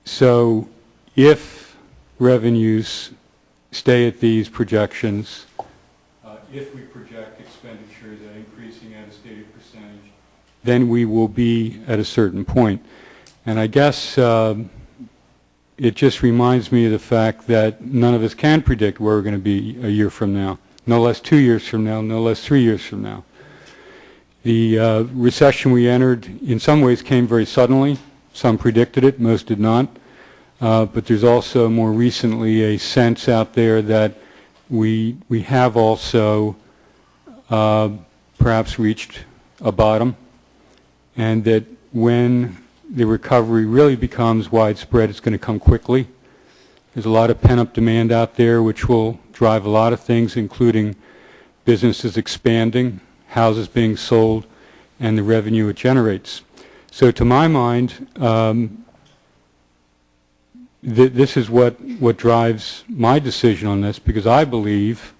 So if revenues stay at these projections, if we project expenditures at increasing at a stated percentage, then we will be at a certain point. And I guess it just reminds me of the fact that none of us can predict where we're going to be a year from now, no less 2 years from now, no less 3 years from now. The recession we entered in some ways came very suddenly. Some predicted it, most did not. But there's also more recently a sense out there that we have also perhaps reached a bottom, and that when the recovery really becomes widespread, it's going to come quickly. There's a lot of pent-up demand out there which will drive a lot of things, including businesses expanding, houses being sold, and the revenue it generates. So to my mind, this is what drives my decision on this, because I believe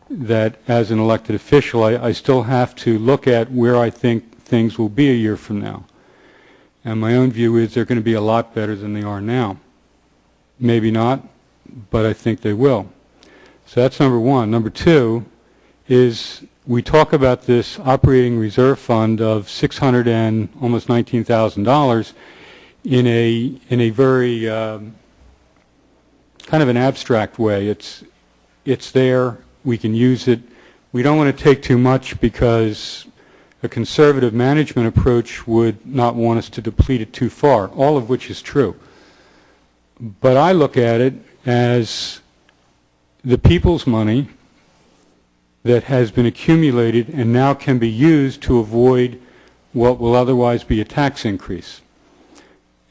that as an elected official, I still have to look at where I think things will be a year from now. And my own view is they're going to be a lot better than they are now. Maybe not, but I think they will. So that's number one. Number two is we talk about this operating reserve fund of $600 and almost $19,000 in a very kind of an abstract way. It's there. We can use it. We don't want to take too much because a conservative management approach would not want us to deplete it too far, all of which is true. But I look at it as the people's money that has been accumulated and now can be used to avoid what will otherwise be a tax increase.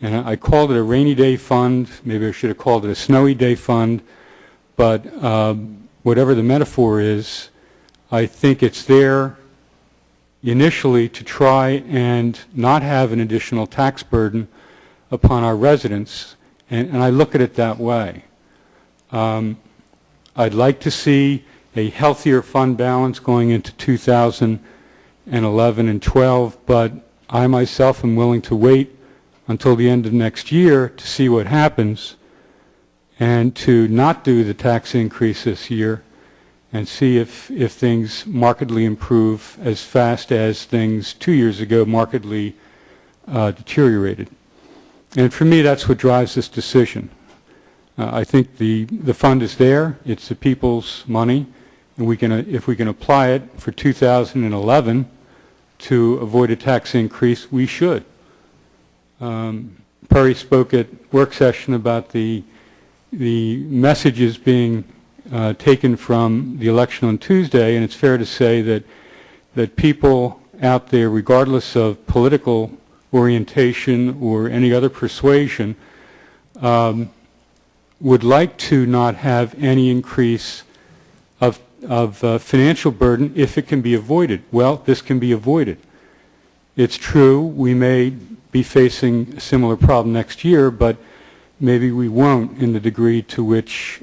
And I called it a rainy day fund. Maybe I should have called it a snowy day fund. But whatever the metaphor is, I think it's there initially to try and not have an additional tax burden upon our residents. And I look at it that way. I'd like to see a healthier fund balance going into 2011 and 12, but I myself am willing to wait until the end of next year to see what happens and to not do the tax increase this year and see if things markedly improve as fast as things 2 years ago markedly deteriorated. And for me, that's what drives this decision. I think the fund is there. It's the people's money. And if we can apply it for 2011 to avoid a tax increase, we should. Perry spoke at work session about the messages being taken from the election on Tuesday, and it's fair to say that people out there, regardless of political orientation or any other persuasion, would like to not have any increase of financial burden if it can be avoided. Well, this can be avoided. It's true we may be facing a similar problem next year, but maybe we won't in the degree to which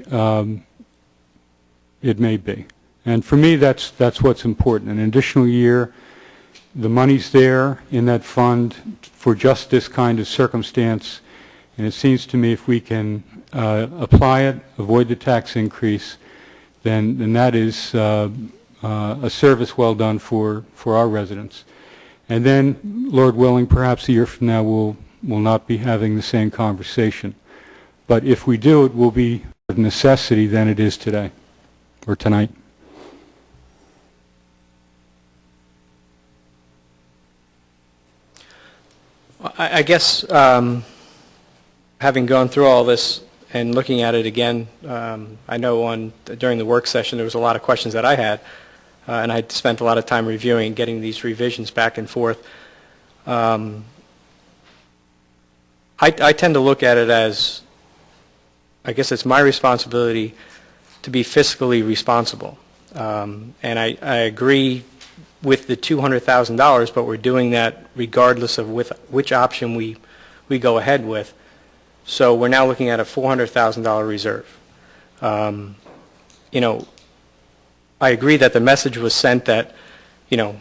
it may be. And for me, that's what's important. An additional year, the money's there in that fund for just this kind of circumstance, and it seems to me if we can apply it, avoid the tax increase, then that is a service well done for our residents. And then, Lord willing, perhaps a year from now we'll not be having the same conversation. But if we do, it will be of necessity than it is today or tonight. I guess having gone through all this and looking at it again, I know during the work session there was a lot of questions that I had, and I spent a lot of time reviewing, getting these revisions back and forth. I tend to look at it as, I guess it's my responsibility to be fiscally responsible. And I agree with the $200,000, but we're doing that regardless of which option we go ahead with. So we're now looking at a $400,000 reserve. I agree that the message was sent that,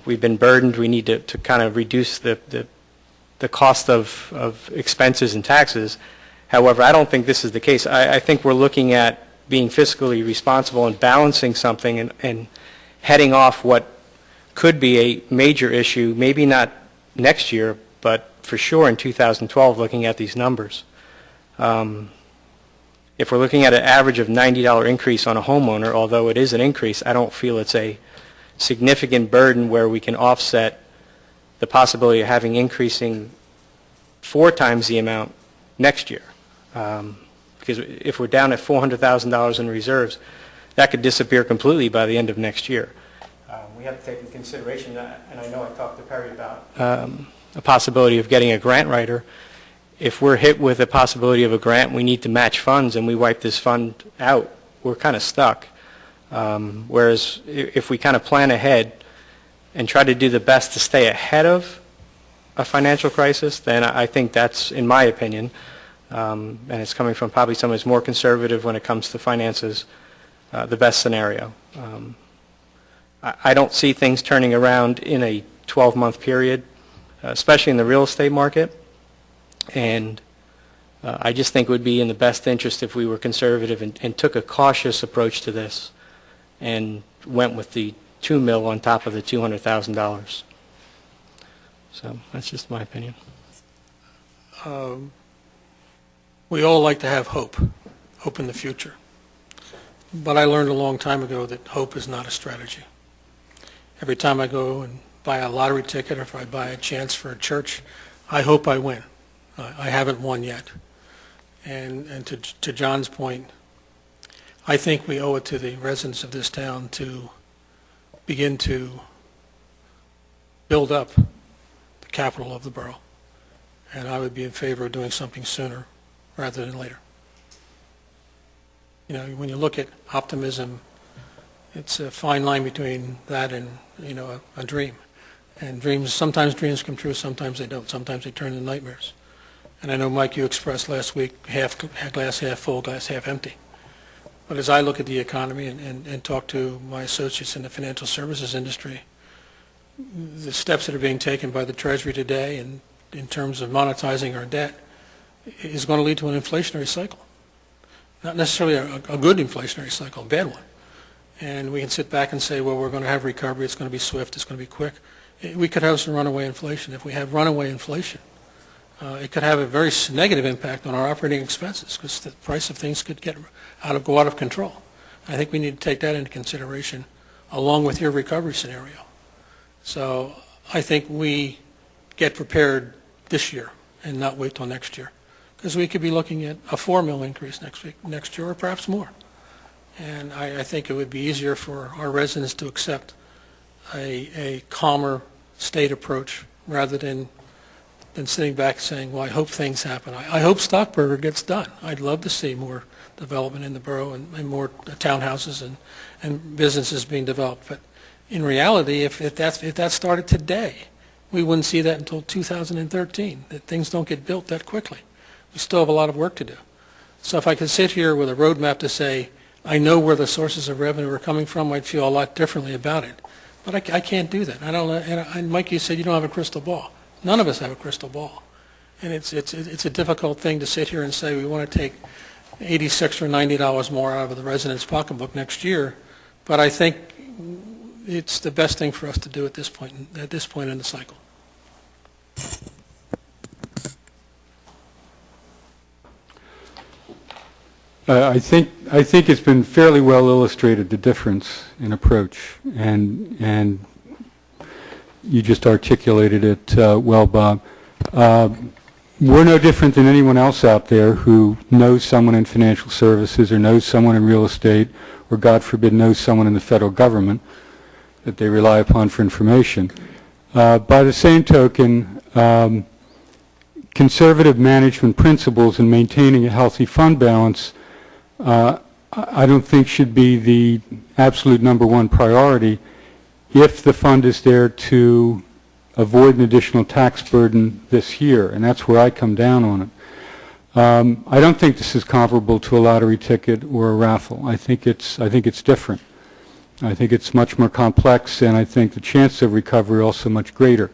we've been burdened, we need to kind of reduce the cost of expenses and taxes, However, I don't think this is the case. I think we're looking at being fiscally responsible and balancing something and heading off what could be a major issue, maybe not next year, but for sure in 2012, looking at these numbers. If we're looking at an average of $90 increase on a homeowner, although it is an increase, I don't feel it's a significant burden where we can offset the possibility of having increasing 4 times the amount next year. Because if we're down at $400,000 in reserves, that could disappear completely by the end of next year. We have to take into consideration that, and I know I talked to Perry about a possibility of getting a grant writer. If we're hit with a possibility of a grant, we need to match funds, and we wipe this fund out, we're kind of stuck. Whereas if we kind of plan ahead and try to do the best to stay ahead of a financial crisis, then I think that's, in my opinion, and it's coming from probably someone who's more conservative when it comes to finances, the best scenario. I don't see things turning around in a 12-month period, especially in the real estate market. And I just think it would be in the best interest if we were conservative and took a cautious approach to this and went with the $2 million on top of the $200,000. So that's just my opinion. We all like to have hope in the future. But I learned a long time ago that hope is not a strategy. Every time I go and buy a lottery ticket or if I buy a chance for a church, I hope I win. I haven't won yet. And to John's point, I think we owe it to the residents of this town to begin to build up the capital of the borough. And I would be in favor of doing something sooner rather than later. You know, when you look at optimism, it's a fine line between that and, you know, a dream. And sometimes dreams come true, sometimes they don't. Sometimes they turn into nightmares. And I know, Mike, you expressed last week, glass half full, glass half empty. But as I look at the economy and talk to my associates in the financial services industry, the steps that are being taken by the Treasury today and in terms of monetizing our debt is going to lead to an inflationary cycle. Not necessarily a good inflationary cycle, a bad one. And we can sit back and say, well, we're going to have recovery, it's going to be swift, it's going to be quick. We could have some runaway inflation. If we have runaway inflation, it could have a very negative impact on our operating expenses because the price of things could go out of control. I think we need to take that into consideration along with your recovery scenario. So I think we get prepared this year and not wait till next year because we could be looking at a $4 million increase next year or perhaps more. And I think it would be easier for our residents to accept a calmer state approach rather than sitting back saying, well, I hope things happen. I hope Stockburger gets done. I'd love to see more development in the borough and more townhouses and businesses being developed. But in reality, if that started today, we wouldn't see that until 2013, that things don't get built that quickly. We still have a lot of work to do. So if I could sit here with a roadmap to say, I know where the sources of revenue are coming from, I'd feel a lot differently about it. But I can't do that. I don't. And Mike, you said you don't have a crystal ball. None of us have a crystal ball. And it's a difficult thing to sit here and say we want to take $86 or $90 more out of the resident's pocketbook next year. But I think it's the best thing for us to do at this point in the cycle. I think it's been fairly well illustrated, the difference in approach, and you just articulated it well, Bob. We're no different than anyone else out there who knows someone in financial services or knows someone in real estate or, God forbid, knows someone in the federal government that they rely upon for information. By the same token, conservative management principles in maintaining a healthy fund balance I don't think should be the absolute number one priority if the fund is there to avoid an additional tax burden this year, and that's where I come down on it. I don't think this is comparable to a lottery ticket or a raffle. I think it's different. I think it's much more complex, and I think the chances of recovery are also much greater.